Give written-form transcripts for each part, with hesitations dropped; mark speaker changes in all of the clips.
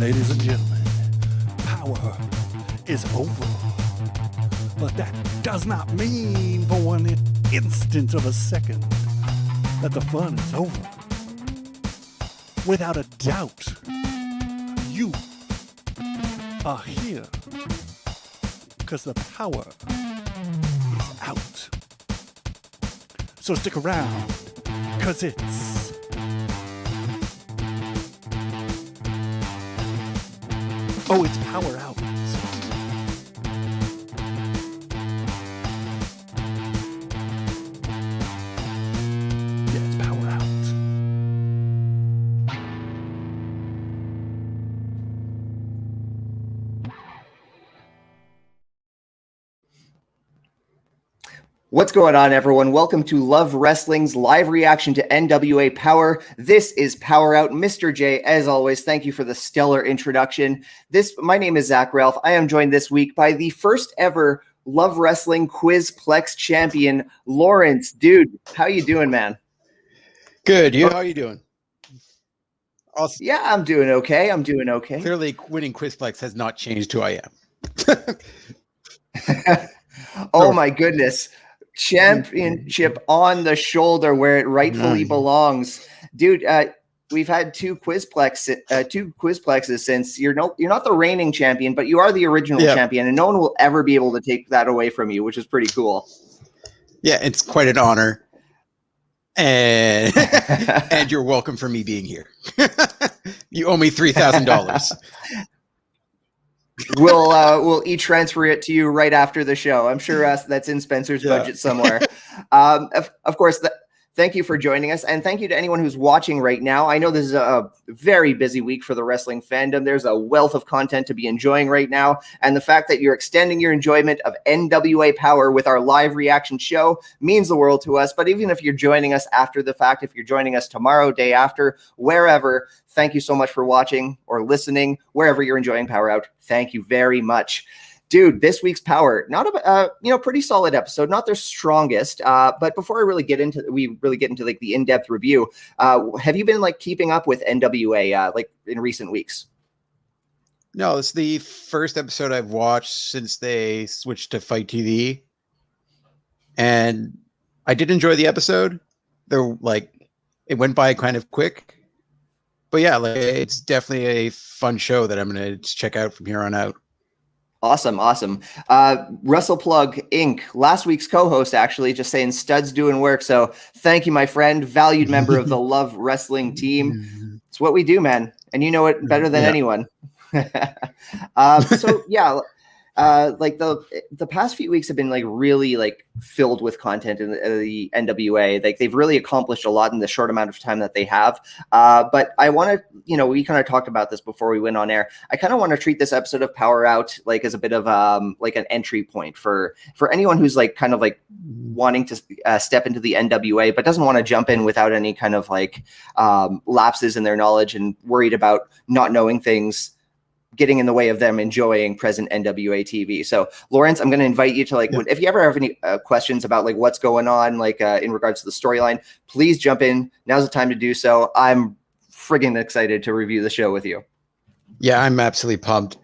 Speaker 1: Ladies and gentlemen, power is over. But that does not mean for one instant of a second that the fun is over. Without a doubt, you are here because the power is out. So stick around, because it's Power Out. Yeah, it's Power Out.
Speaker 2: What's going on, everyone? Welcome to Love Wrestling's live reaction to NWA Powerrr. This is Power Out. Mr. J, as always, thank you for the stellar introduction. My name is Zach Ralph. I am joined this week by the first ever Love Wrestling Quizplex Champion Laurence. Dude, how you doing, man?
Speaker 3: Good. You? How are you doing?
Speaker 2: Also, yeah, I'm doing okay.
Speaker 3: Clearly, winning Quizplex has not changed who I am.
Speaker 2: Oh, my goodness. Championship on the shoulder where it rightfully belongs. Dude, we've had two Quizplexes since you're not the reigning champion, but you are the original champion, and no one will ever be able to take that away from you, which is pretty cool.
Speaker 3: Yeah, it's quite an honor. And and you're welcome for me being here. You owe me $3,000.
Speaker 2: We'll e-transfer it to you right after the show. I'm sure that's in Spencer's budget somewhere. Of course, thank you for joining us, and thank you to anyone who's watching right now. I know this is a very busy week for the wrestling fandom. There's a wealth of content to be enjoying right now, and the fact that you're extending your enjoyment of NWA Powerrr with our live reaction show means the world to us. But even if you're joining us after the fact, if you're joining us tomorrow, day after, wherever, thank you so much for watching or listening, wherever you're enjoying Power Out. Thank you very much. Dude, this week's Powerrr, not a pretty solid episode, not their strongest. But before we really get into like the in-depth review, have you been like keeping up with NWA like in recent weeks?
Speaker 3: No, it's the first episode I've watched since they switched to Fight TV, and I did enjoy the episode. It went by kind of quick, but yeah, it's definitely a fun show that I'm going to check out from here on out.
Speaker 2: Awesome. WrestlePlug Inc., last week's co-host, actually, just saying Stud's doing work. So thank you, my friend, valued member of the Love Wrestling team. It's what we do, man. And you know it better than anyone. So yeah, like the past few weeks have been like really like filled with content in the NWA. Like they've really accomplished a lot in the short amount of time that they have. But I want to, we kind of talked about this before we went on air. I kind of want to treat this episode of Power Out like as a bit of like an entry point for anyone who's like kind of like wanting to step into the NWA, but doesn't want to jump in without any kind of like lapses in their knowledge and worried about not knowing things getting in the way of them enjoying present NWA TV. So Laurence, I'm going to invite you to like, if you ever have any questions about like what's going on, like in regards to the storyline, please jump in. Now's the time to do so. I'm friggin' excited to review the show with you.
Speaker 3: Yeah, I'm absolutely pumped.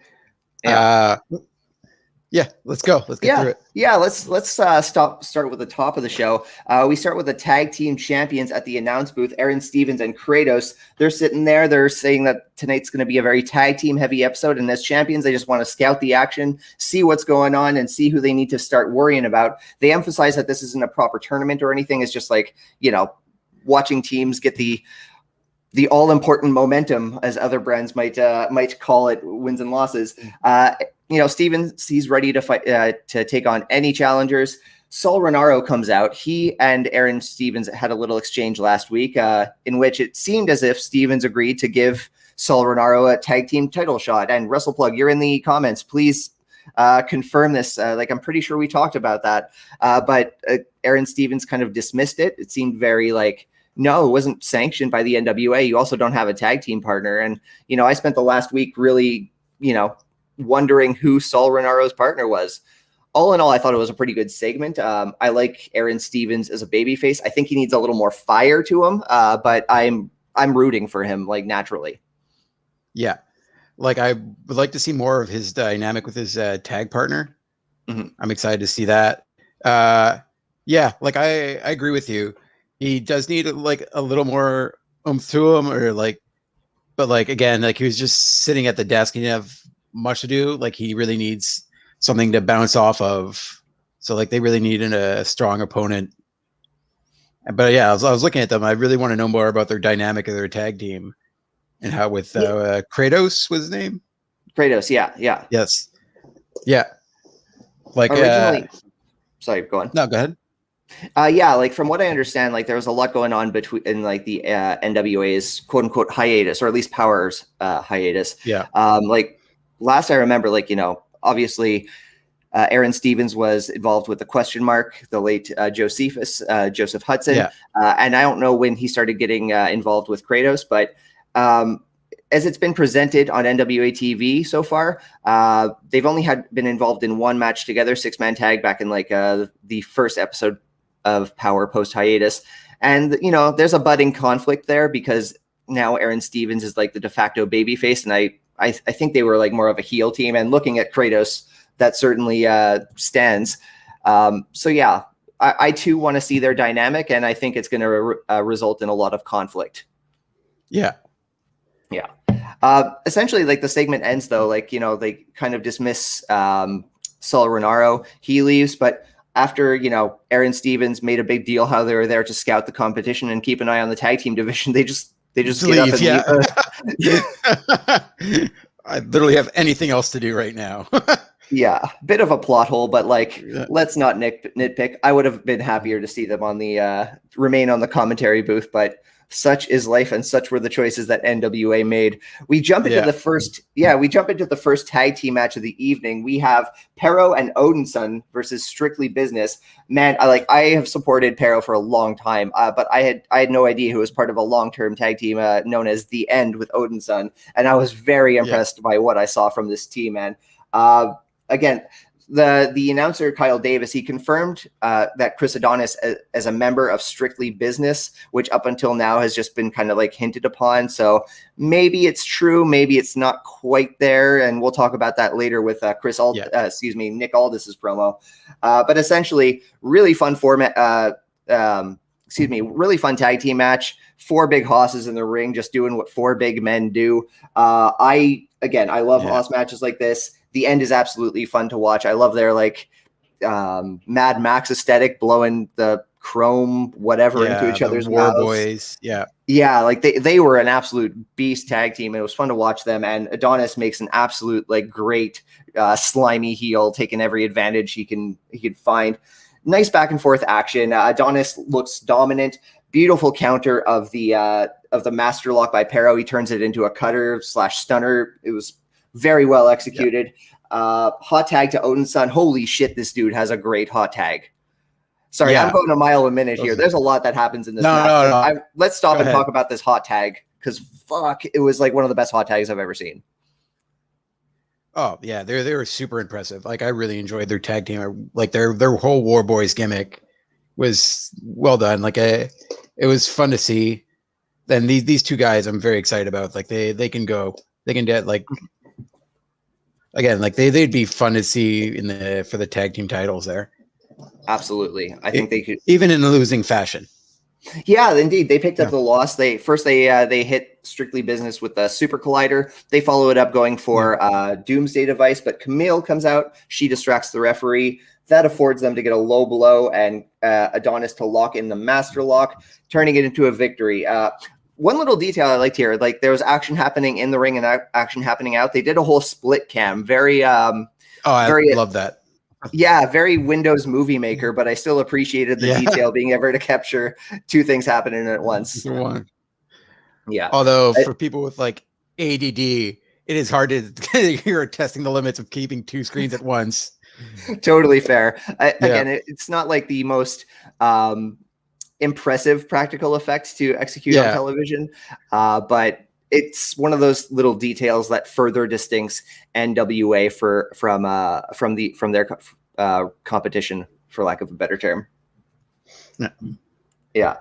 Speaker 3: Yeah, let's go. Let's get through it.
Speaker 2: Yeah, let's start with the top of the show. We start with the tag team champions at the announce booth, Aaron Stevens and Kratos. They're sitting there. They're saying that tonight's going to be a very tag team heavy episode. And as champions, they just want to scout the action, see what's going on, and see who they need to start worrying about. They emphasize that this isn't a proper tournament or anything. It's just like, watching teams get the all-important momentum, as other brands might call it, wins and losses. Stevens, he's ready to fight to take on any challengers. Saul Renaro comes out. He and Aaron Stevens had a little exchange last week in which it seemed as if Stevens agreed to give Saul Renaro a tag team title shot. And WrestlePlug, you're in the comments. Please confirm this. I'm pretty sure we talked about that. But Aaron Stevens kind of dismissed it. It seemed very like, no, it wasn't sanctioned by the NWA. You also don't have a tag team partner. And, I spent the last week really, wondering who Saul Renaro's partner was. All in all, I thought it was a pretty good segment. I like Aaron Stevens as a babyface. I think he needs a little more fire to him, but I'm rooting for him like naturally.
Speaker 3: Yeah. like I would like to see more of his dynamic with his tag partner.
Speaker 2: Mhm.
Speaker 3: I'm excited to see that. Yeah, like I agree with you. He does need like a little more to him, or like, but like again, like he was just sitting at the desk. He didn't have much to do. Like he really needs something to bounce off of. So like they really need a strong opponent. But yeah, I was looking at them. I really want to know more about their dynamic of their tag team and how with Kratos was his name.
Speaker 2: Kratos, yeah.
Speaker 3: Yes. Yeah. Like
Speaker 2: Originally, sorry, go on.
Speaker 3: no, go ahead.
Speaker 2: Yeah, like from what I understand, like there was a lot going on between in like the NWA's quote unquote hiatus, or at least Powerrr's hiatus.
Speaker 3: Yeah.
Speaker 2: Like last I remember, like, you know, obviously Aaron Stevens was involved with the Question Mark, the late Joseph Hudson.
Speaker 3: Yeah.
Speaker 2: And I don't know when he started getting involved with Kratos, but as it's been presented on NWA TV so far, they've only been involved in one match together, 6-man tag back in like the first episode of Powerrr post hiatus. And, you know, there's a budding conflict there because now Aaron Stevens is like the de facto babyface. And I think they were like more of a heel team, and looking at Kratos, that certainly stands. So yeah, I too want to see their dynamic, and I think it's going to result in a lot of conflict.
Speaker 3: Yeah.
Speaker 2: Yeah. Essentially, like the segment ends though, like, you know, they kind of dismiss Sol Renaro. He leaves, but after, you know, Aaron Stevens made a big deal how they were there to scout the competition and keep an eye on the tag team division, they just get up and leave.
Speaker 3: I literally have anything else to do right now.
Speaker 2: Yeah, bit of a plot hole, but like, let's not nitpick. I would have been happier to see them on the remain on the commentary booth, but such is life, and such were the choices that NWA made. We jump into the first tag team match of the evening. We have Pero and Odinson versus Strictly Business. Man, I have supported Pero for a long time, but I had no idea he was part of a long-term tag team known as The End with Odinson, and I was very impressed by what I saw from this team, man. Again, the announcer Kyle Davis, he confirmed that Chris Adonis as a member of Strictly Business, which up until now has just been kind of like hinted upon. So maybe it's true, maybe it's not quite there, and we'll talk about that later with Nick Aldis's promo. But essentially, really fun format. Really fun tag team match. 4 big hosses in the ring, just doing what 4 big men do. I love hoss matches like this. The End is absolutely fun to watch. I love their like Mad Max aesthetic, blowing the chrome whatever into each other's
Speaker 3: War
Speaker 2: mouths.
Speaker 3: Boys.
Speaker 2: Yeah, like they were an absolute beast tag team, and it was fun to watch them. And Adonis makes an absolute like great slimy heel, taking every advantage he can find. Nice back and forth action. Adonis looks dominant. Beautiful counter of the master lock by Pero. He turns it into a cutter / stunner. It was very well executed. Hot tag to Odinson. Holy shit, this dude has a great hot tag. Sorry, I'm going a mile a minute here. There's a lot that happens in this match. No. Let's stop and talk about this hot tag, because fuck, it was like one of the best hot tags I've ever seen.
Speaker 3: Oh yeah, they were super impressive. Like I really enjoyed their tag team. Like their whole War Boys gimmick was well done. Like it was fun to see. Then these 2 guys I'm very excited about. Like they can get like again, like they'd be fun to see for the tag team titles there.
Speaker 2: Absolutely. I think they could,
Speaker 3: even in a losing fashion.
Speaker 2: Yeah, indeed. They picked up the loss. They hit Strictly Business with the Super Collider. They follow it up going for Doomsday Device, but Camille comes out. She distracts the referee. That affords them to get a low blow and Adonis to lock in the master lock, turning it into a victory. One little detail I liked here, like there was action happening in the ring and action happening out. They did a whole split cam. I love that. Yeah, very Windows Movie Maker, but I still appreciated the detail being able to capture 2 things happening at once. Yeah.
Speaker 3: Although for people with like ADD, it is hard to you're testing the limits of keeping 2 screens at once.
Speaker 2: Totally fair. Again, it's not like the most impressive practical effects to execute on television, but it's one of those little details that further distincts NWA from their competition, for lack of a better term. Yeah.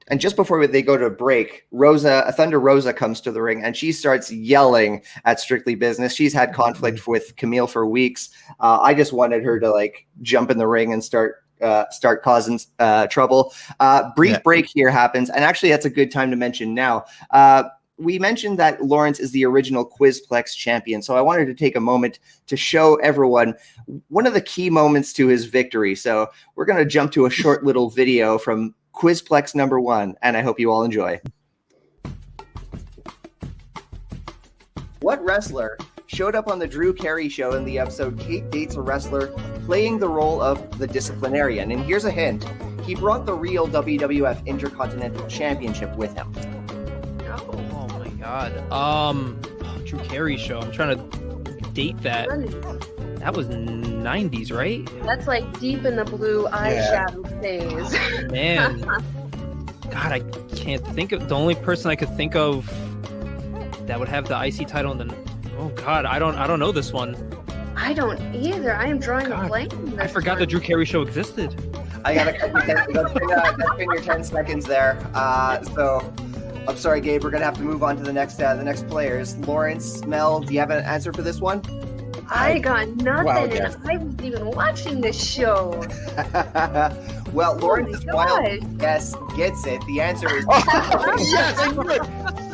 Speaker 2: And just before they go to break, Thunder Rosa comes to the ring and she starts yelling at Strictly Business. She's had conflict with Camille for weeks. I just wanted her to like jump in the ring and start causing trouble. Brief break here happens. And actually that's a good time to mention now. We mentioned that Laurence is the original Quizplex champion. So I wanted to take a moment to show everyone one of the key moments to his victory. So we're going to jump to a short little video from Quizplex #1, and I hope you all enjoy. What wrestler showed up on the Drew Carey show in the episode Kate Dates a Wrestler playing the role of the disciplinarian? And here's a hint. He brought the real WWF Intercontinental Championship with him.
Speaker 4: Oh my god. Drew Carey show. I'm trying to date that. That was 90s, right?
Speaker 5: That's like deep in the blue eyeshadow phase.
Speaker 4: Man. God, I can't think of the only person I could think of that would have the IC title in the oh god, I don't know this one.
Speaker 5: I don't either. I am drawing a blank.
Speaker 4: I forgot the Drew Carey show existed.
Speaker 2: I gotta cut your 10 seconds there. So I'm sorry, Gabe. We're gonna have to move on to the next players. Laurence, Mel, do you have an answer for this one?
Speaker 5: I got nothing,
Speaker 3: Wow,
Speaker 5: and I wasn't even watching this show.
Speaker 2: Well, Laurence's wild guess gets it. The answer is
Speaker 3: Yes, I knew it.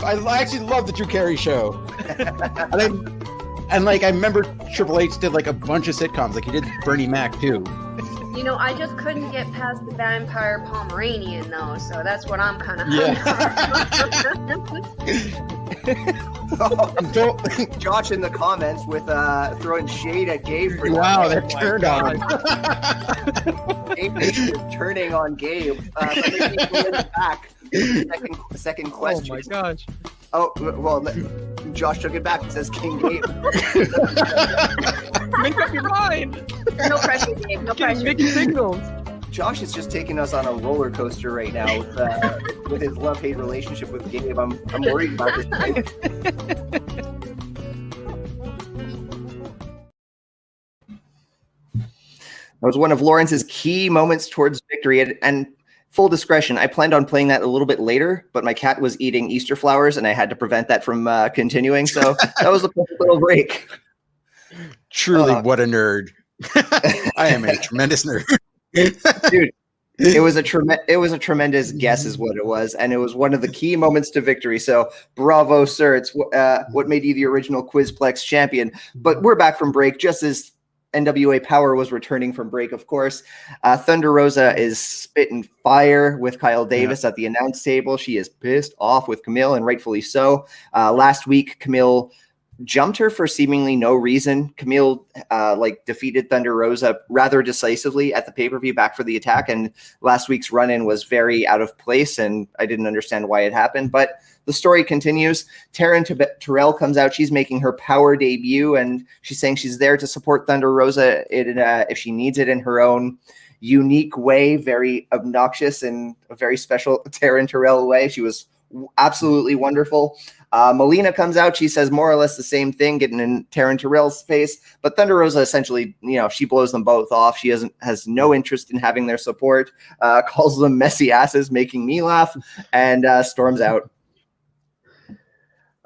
Speaker 3: I actually love the Drew Carey show. And I remember Triple H did like a bunch of sitcoms. Like he did Bernie Mac too.
Speaker 5: You know, I just couldn't get past the vampire Pomeranian though, so that's what I'm kind of
Speaker 2: Josh in the comments with throwing shade at Gabe. For
Speaker 3: wow, they're turned on.
Speaker 2: Gabe is turning on Gabe. Back. Second question.
Speaker 4: Oh my gosh.
Speaker 2: Oh well, Josh took it back. It says King Gabe.
Speaker 4: Make up your mind.
Speaker 5: No pressure, Gabe. No pressure.
Speaker 4: Making signals.
Speaker 2: Josh is just taking us on a roller coaster right now with his love-hate relationship with Gabe. I'm worried about this thing. That was one of Laurence's key moments towards victory. And full discretion, I planned on playing that a little bit later, but my cat was eating Easter flowers, and I had to prevent that from continuing. So that was a perfect little break.
Speaker 3: Truly, what a nerd. I am a tremendous nerd.
Speaker 2: Dude, it was a tremendous guess is what it was, and it was one of the key moments to victory. So bravo, sir. It's what made you the original Quizplex champion. But we're back from break just as NWA Powerrr was returning from break, of course. Thunder Rosa is spitting fire with Kyle Davis at the announce table. She is pissed off with Camille, and rightfully so. Last week, Camille jumped her for seemingly no reason. Camille defeated Thunder Rosa rather decisively at the pay-per-view back for the attack, and last week's run-in was very out of place, and I didn't understand why it happened, but the story continues. Taryn Terrell comes out. She's making her Powerrr debut, and she's saying she's there to support Thunder Rosa if she needs it in her own unique way, very obnoxious and a very special Taryn Terrell way. She was absolutely wonderful. Melina comes out. She says more or less the same thing, getting in Taryn Terrell's face. But Thunder Rosa essentially, she blows them both off. She has no interest in having their support, calls them messy asses, making me laugh, and storms out.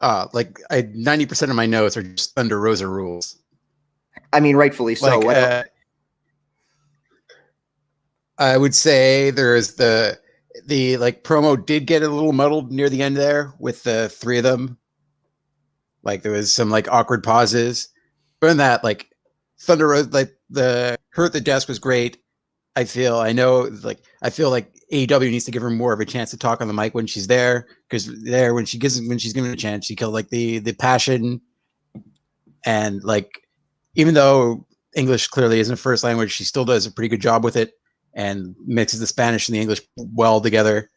Speaker 3: 90% of my notes are just Thunder Rosa rules.
Speaker 2: I mean, rightfully so.
Speaker 3: I would say there's the promo did get a little muddled near the end there with the three of them. Like there was some awkward pauses. But in that, Thunder Rosa, the Hurt the Desk was great. I feel like AEW needs to give her more of a chance to talk on the mic when she's there, because when she's given a chance, she killed the passion, and even though English clearly isn't first language, she still does a pretty good job with it and mixes the Spanish and the English well together.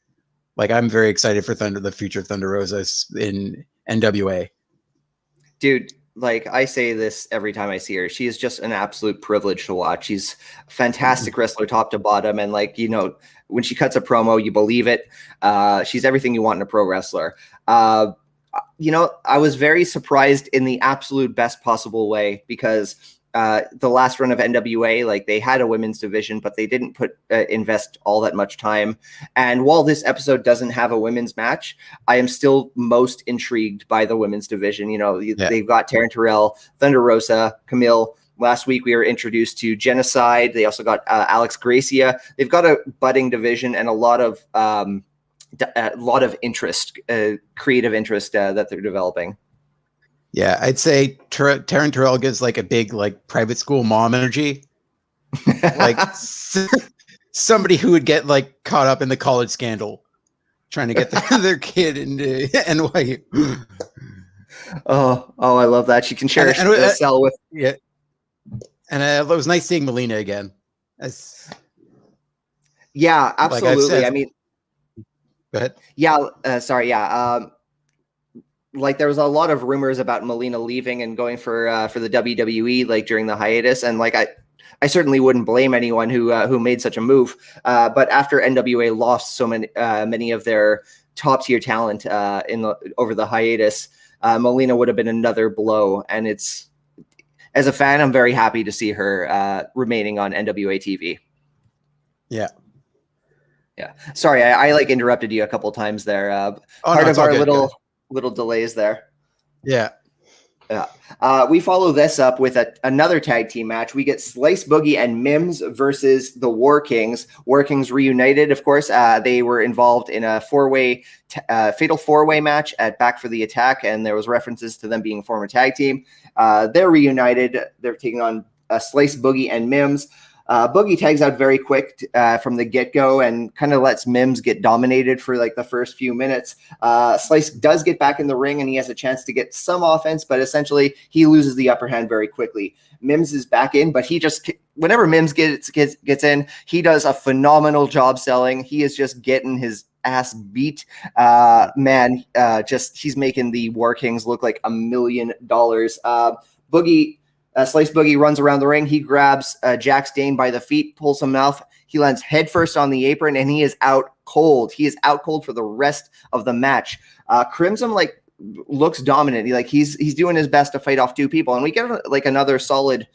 Speaker 3: I'm very excited for the future of Thunder Rosa in NWA.
Speaker 2: Dude, I say this every time I see her. She is just an absolute privilege to watch. She's a fantastic wrestler top to bottom. And when she cuts a promo, you believe it. She's everything you want in a pro wrestler. I was very surprised in the absolute best possible way, because the last run of NWA, like they had a women's division, but they didn't invest all that much time. And while this episode doesn't have a women's match, I am still most intrigued by the women's division. You know, they've got Taryn Terrell, Thunder Rosa, Camille. Last week we were introduced to Genocide. They also got Alex Gracia. They've got a budding division and a lot of interest, creative interest that they're developing.
Speaker 3: Yeah, I'd say Taryn Terrell gives like a big like private school mom energy, like somebody who would get like caught up in the college scandal, trying to get their kid into NYU.
Speaker 2: Oh, I love that. She can share a cell with.
Speaker 3: Yeah, and it was nice seeing Melina again.
Speaker 2: Yeah, absolutely. I mean,
Speaker 3: go ahead.
Speaker 2: Yeah, sorry. Yeah. Like there was a lot of rumors about Melina leaving and going for the WWE like during the hiatus, and like I certainly wouldn't blame anyone who made such a move. But after NWA lost so many of their top tier talent over the hiatus, Melina would have been another blow. And as a fan, I'm very happy to see her remaining on NWA TV.
Speaker 3: Yeah.
Speaker 2: Yeah. Sorry, I like interrupted you a couple times there. Part of our little delays there.
Speaker 3: Yeah.
Speaker 2: We follow this up with another tag team match. We get Slice Boogie and Mims versus the War Kings. War Kings reunited, of course. They were involved in a fatal four-way match at Back for the Attack, and there was references to them being a former tag team. They're reunited. They're taking on Slice Boogie and Mims. Boogie tags out very quick from the get-go and kind of lets Mims get dominated for like the first few minutes. Slice does get back in the ring and he has a chance to get some offense, but essentially he loses the upper hand very quickly. Mims is back in, but whenever Mims gets in, he does a phenomenal job selling. He is just getting his ass beat. He's making the War Kings look like $1 million. Slice Boogie runs around the ring. He grabs Jax Dane by the feet, pulls him off. He lands headfirst on the apron, and he is out cold. He is out cold for the rest of the match. Crimson looks dominant. He's doing his best to fight off two people, and we get another solid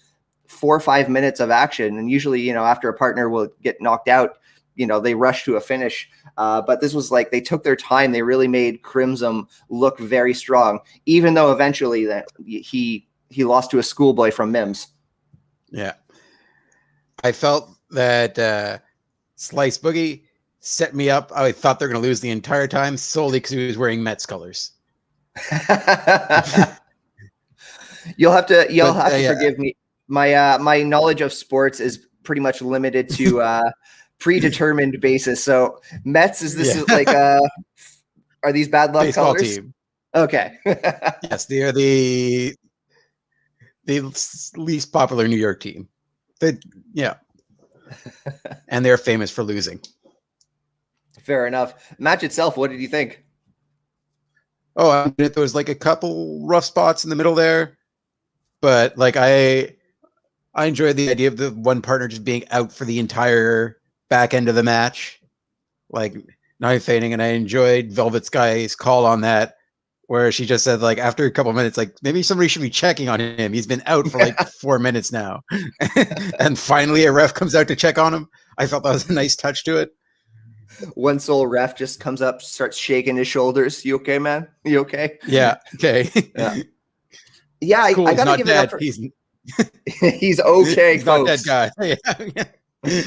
Speaker 2: 4 or 5 minutes of action. And usually, after a partner will get knocked out, they rush to a finish. But this was they took their time. They really made Crimson look very strong, even though eventually that he lost to a schoolboy from Mims.
Speaker 3: Yeah. I felt that Slice Boogie set me up. I thought they were going to lose the entire time solely because he was wearing Mets colors.
Speaker 2: You'll have to forgive me. My knowledge of sports is pretty much limited to predetermined basis. So Mets, are these bad luck
Speaker 3: baseball
Speaker 2: colors?
Speaker 3: Team.
Speaker 2: Okay.
Speaker 3: Yes, they are the least popular New York team. And they're famous for losing.
Speaker 2: Fair enough. Match itself, what did you think?
Speaker 3: Oh, there was a couple rough spots in the middle there, but I enjoyed the idea of the one partner just being out for the entire back end of the match, not fading. And I enjoyed Velvet Sky's call on that, where she just said, after a couple of minutes, maybe somebody should be checking on him. He's been out for 4 minutes now. And finally a ref comes out to check on him. I thought that was a nice touch to it.
Speaker 2: One sole ref just comes up, starts shaking his shoulders. You okay, man? You okay?
Speaker 3: Yeah. Okay.
Speaker 2: Yeah.
Speaker 3: Cool,
Speaker 2: I gotta give
Speaker 3: dead.
Speaker 2: it up. He's okay,
Speaker 3: he's
Speaker 2: folks.
Speaker 3: not that guy. Yeah.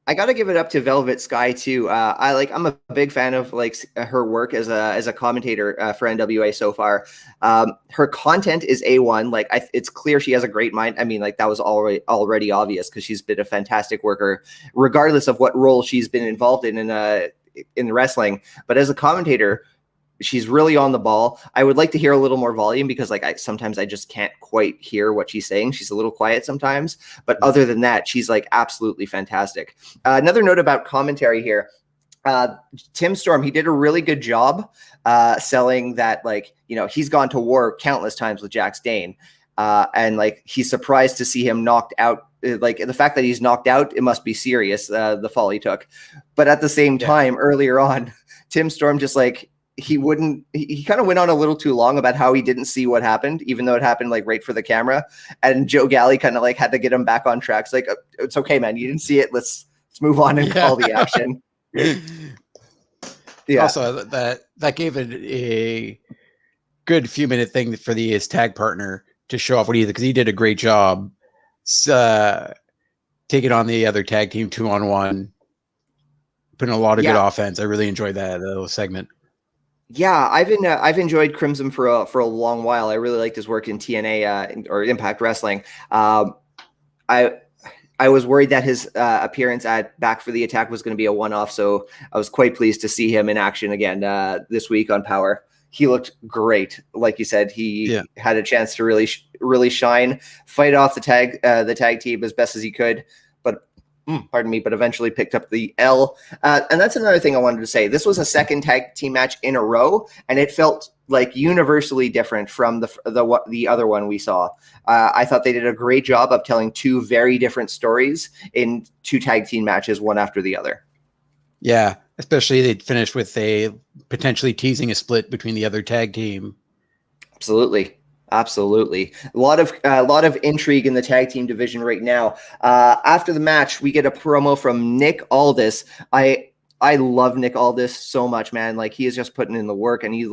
Speaker 2: I got to give it up to Velvet Sky too. I'm a big fan of her work as a commentator for NWA so far. Her content is A1. It's clear she has a great mind. I mean, that was already obvious because she's been a fantastic worker, regardless of what role she's been involved in wrestling. But as a commentator, she's really on the ball. I would like to hear a little more volume because sometimes I just can't quite hear what she's saying. She's a little quiet sometimes, but other than that, she's absolutely fantastic. Another note about commentary here. Tim Storm, he did a really good job selling that, he's gone to war countless times with Jax Dane. And he's surprised to see him knocked out. The fact that he's knocked out, it must be serious, the fall he took. But at the same time, earlier on, Tim Storm just he wouldn't. He kind of went on a little too long about how he didn't see what happened, even though it happened like right for the camera. And Joe Galley kind of like had to get him back on track. It's like, it's okay, man. You didn't see it. Let's move on and call the action. Yeah.
Speaker 3: Also, that gave it a good few minute thing for his tag partner to show off what he did, because he did a great job taking on the other tag team 2-on-1, putting a lot of good offense. I really enjoyed that little segment.
Speaker 2: Yeah, I've enjoyed Crimson for a long while. I really liked his work in TNA or Impact Wrestling. I was worried that his appearance at Back for the Attack was going to be a one-off, so I was quite pleased to see him in action again this week on Power. He looked great. Like you said, he had a chance to really shine, fight off the tag team as best as he could, but but eventually picked up the L. And that's another thing I wanted to say. This was a second tag team match in a row, and it felt like universally different from the other one we saw. I thought they did a great job of telling two very different stories in two tag team matches, one after the other.
Speaker 3: Yeah, especially they finished with a potentially teasing a split between the other tag team. Absolutely.
Speaker 2: A lot of intrigue in the tag team division right now. After the match, we get a promo from Nick Aldis. I love Nick Aldis so much, man. Like, he is just putting in the work, and he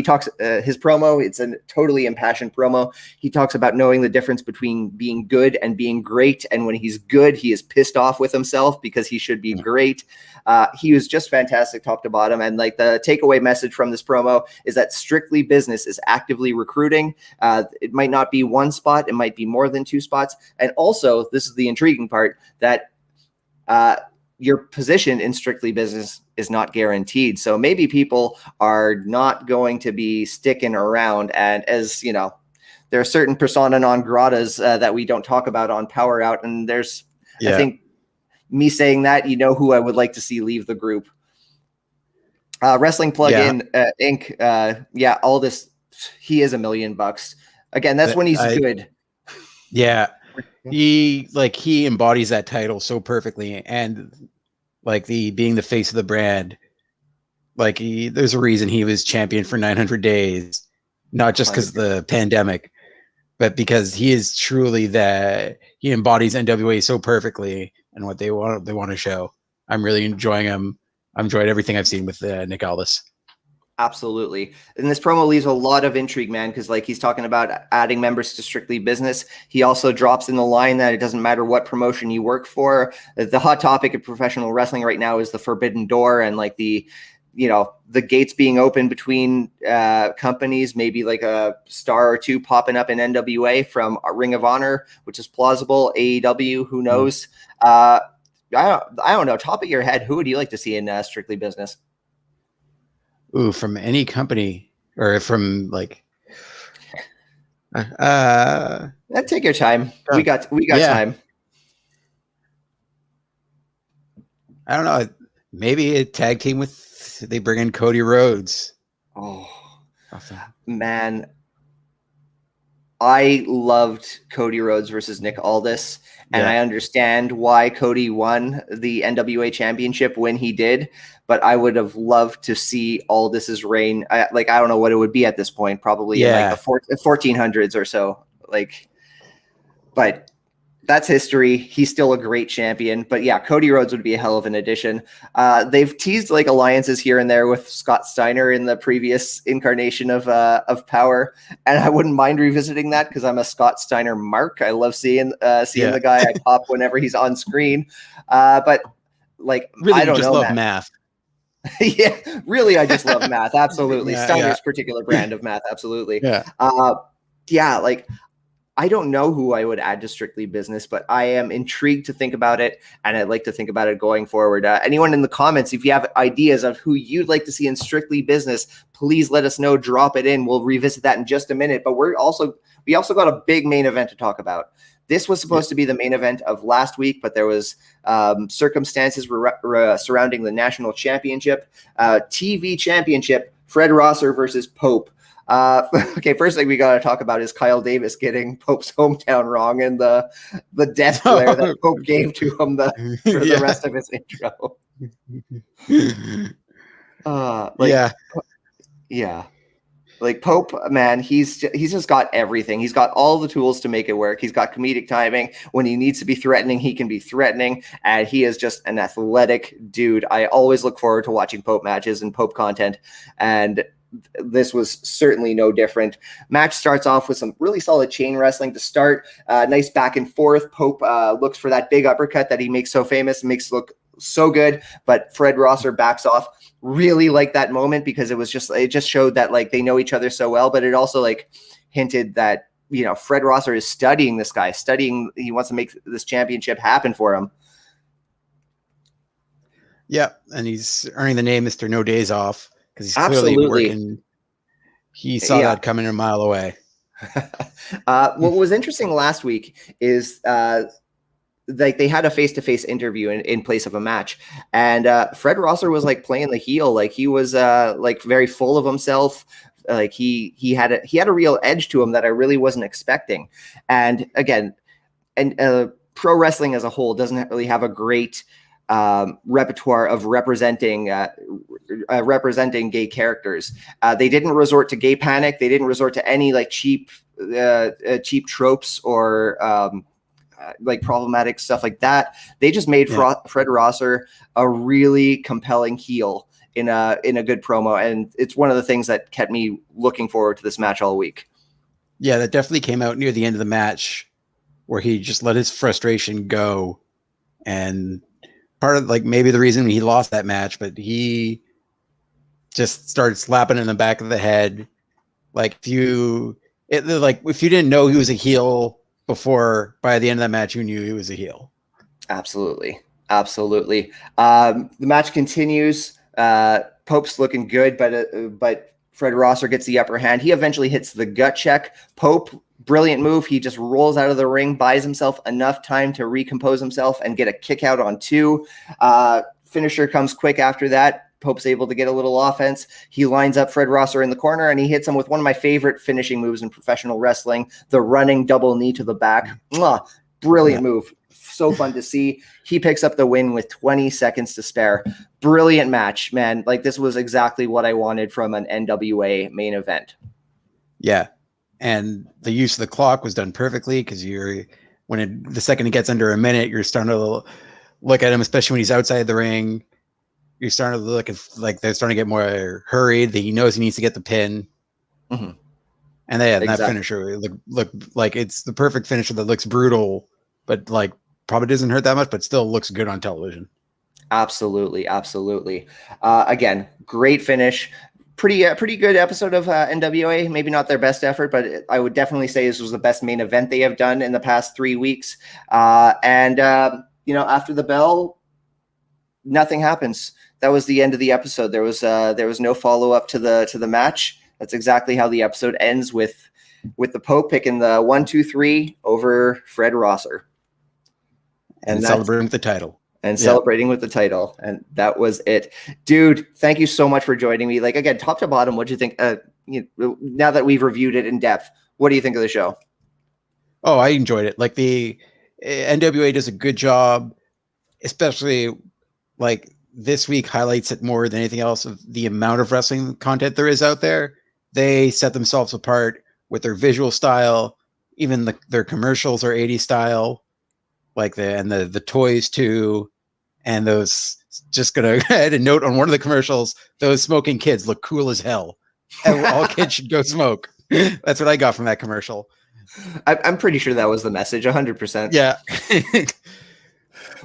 Speaker 2: talks his promo. It's a totally impassioned promo. He talks about knowing the difference between being good and being great. And when he's good, he is pissed off with himself because he should be great. He was just fantastic top to bottom. And like, the takeaway message from this promo is that Strictly Business is actively recruiting. It might not be one spot. It might be more than two spots. And also, this is the intriguing part, that your position in Strictly Business is not guaranteed. So maybe people are not going to be sticking around. And as you know, there are certain persona non gratas that we don't talk about on PowerrrOut. And there's, I think, me saying that, who I would like to see leave the group. Wrestling Plug-in Inc. All this, he is $1 million. Again, that's when he's good.
Speaker 3: Yeah. He embodies that title so perfectly, and like being the face of the brand, like there's a reason he was champion for 900 days, not just because of the pandemic, but because he is truly he embodies NWA so perfectly and what they want to show. I'm really enjoying him. I've enjoyed everything I've seen with Nick Aldis.
Speaker 2: Absolutely. And this promo leaves a lot of intrigue, man, because like, he's talking about adding members to Strictly Business. He also drops in the line that it doesn't matter what promotion you work for. The hot topic of professional wrestling right now is the forbidden door, and like the gates being open between companies, maybe like a star or two popping up in NWA from Ring of Honor, which is plausible. AEW, who knows? I don't know. Top of your head, who would you like to see in Strictly Business?
Speaker 3: Ooh, from any company, or from like
Speaker 2: take your time. We got time.
Speaker 3: I don't know. Maybe a tag team they bring in Cody Rhodes.
Speaker 2: Oh, awesome. Man. I loved Cody Rhodes versus Nick Aldis, and I understand why Cody won the NWA championship when he did, but I would have loved to see Aldis's reign. I don't know what it would be at this point, probably in like the 1400s or so. But that's history. He's still a great champion. But yeah, Cody Rhodes would be a hell of an addition. They've teased like alliances here and there with Scott Steiner in the previous incarnation of Power, and I wouldn't mind revisiting that because I'm a Scott Steiner mark. I love seeing the guy. I pop whenever he's on screen. But like,
Speaker 3: really,
Speaker 2: I don't
Speaker 3: just
Speaker 2: know,
Speaker 3: love math.
Speaker 2: Yeah, really, I just love math. Absolutely, Steiner's particular brand of math. Absolutely. Like, I don't know who I would add to Strictly Business, but I am intrigued to think about it, and I'd like to think about it going forward. Anyone in the comments, if you have ideas of who you'd like to see in Strictly Business, please let us know. Drop it in. We'll revisit that in just a minute. But we also got a big main event to talk about. This was supposed to be the main event of last week, but there was circumstances surrounding the national championship, TV championship, Fred Rosser versus Pope. Okay, first thing we got to talk about is Kyle Davis getting Pope's hometown wrong, and the death glare that Pope gave to him for the rest of his intro.
Speaker 3: Yeah.
Speaker 2: Yeah. Like Pope, man, he's just got everything. He's got all the tools to make it work. He's got comedic timing. When he needs to be threatening, he can be threatening. And he is just an athletic dude. I always look forward to watching Pope matches and Pope content. And this was certainly no different. Match starts off with some really solid chain wrestling to start. Nice back and forth. Pope looks for that big uppercut that he makes so famous, makes look so good, but Fred Rosser backs off. Really like that moment because it just showed that like they know each other so well, but it also like hinted that, you know, Fred Rosser is studying this guy, he wants to make this championship happen for him.
Speaker 3: Yeah, and he's earning the name Mr. No Days Off because he's clearly working. He saw that coming a mile away.
Speaker 2: What was interesting last week is like they had a face-to-face interview in place of a match, and Fred Rosser was like playing the heel, like he was like very full of himself, like he had a real edge to him that I really wasn't expecting. And again, pro wrestling as a whole doesn't really have a great repertoire of representing gay characters. They didn't resort to gay panic. They didn't resort to any like cheap tropes or like problematic stuff like that. They just made Fred Rosser a really compelling heel in a good promo, and it's one of the things that kept me looking forward to this match all week.
Speaker 3: Yeah, that definitely came out near the end of the match where he just let his frustration go, and part of like maybe the reason he lost that match, but he just started slapping in the back of the head. Like if you didn't know he was a heel before, by the end of that match, you knew he was a heel.
Speaker 2: Absolutely. The match continues. Pope's looking good, but Fred Rosser gets the upper hand. He eventually hits the gut check. Pope, brilliant move. He just rolls out of the ring, buys himself enough time to recompose himself and get a kick out on 2. Finisher comes quick after that. Pope's able to get a little offense. He lines up Fred Rosser in the corner and he hits him with one of my favorite finishing moves in professional wrestling, the running double knee to the back. Brilliant move. So fun to see. He picks up the win with 20 seconds to spare. Brilliant match, man. Like this was exactly what I wanted from an NWA main event.
Speaker 3: Yeah. And the use of the clock was done perfectly because the second it gets under a minute, you're starting to look at him, especially when he's outside the ring. You're starting to look at like they're starting to get more hurried. That he knows he needs to get the pin, and that finisher look like it's the perfect finisher that looks brutal, but like probably doesn't hurt that much, but still looks good on television.
Speaker 2: Absolutely. Again, great finish. Pretty good episode of NWA. Maybe not their best effort, but I would definitely say this was the best main event they have done in the past 3 weeks. And after the bell, nothing happens. That was the end of the episode. There was no follow up to the match. That's exactly how the episode ends with the Pope picking the 1, 2, 3 over Fred Rosser,
Speaker 3: and celebrating with the title.
Speaker 2: Celebrating with the title, and that was it, dude. Thank you so much for joining me. Like again, top to bottom, what do you think? Now that we've reviewed it in depth, what do you think of the show?
Speaker 3: Oh, I enjoyed it. Like the NWA does a good job, especially like this week highlights it more than anything else of the amount of wrestling content there is out there. They set themselves apart with their visual style. Even their commercials are 80s style, like the toys too. And those, just gonna add a note on one of the commercials, those smoking kids look cool as hell. And all kids should go smoke. That's what I got from that commercial.
Speaker 2: I'm pretty sure that was the message, 100%.
Speaker 3: Yeah.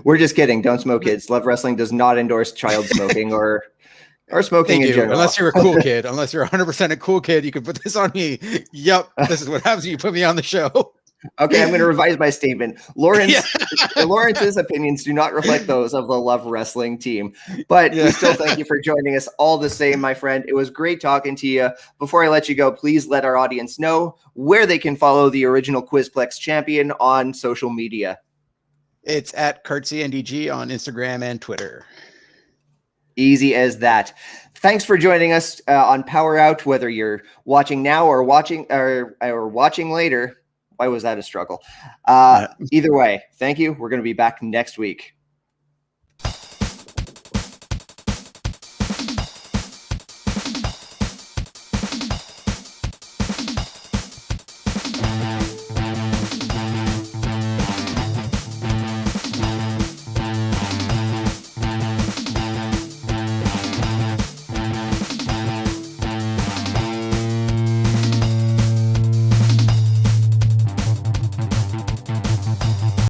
Speaker 2: We're just kidding. Don't smoke, kids. Love Wrestling does not endorse child smoking or smoking in general.
Speaker 3: Unless you're a cool kid. Unless you're 100% a cool kid, you can put this on me. Yep. This is what happens when you put me on the show.
Speaker 2: Okay, I'm going to revise my statement. Lawrence's opinions do not reflect those of the Love Wrestling team. But we still thank you for joining us all the same, my friend. It was great talking to you. Before I let you go, please let our audience know where they can follow the original Quizplex champion on social media.
Speaker 3: It's at KartzyNDG on Instagram and Twitter.
Speaker 2: Easy as that. Thanks for joining us on PowerrrOut, whether you're watching now or watching later. Why was that a struggle? Either way, thank you. We're going to be back next week.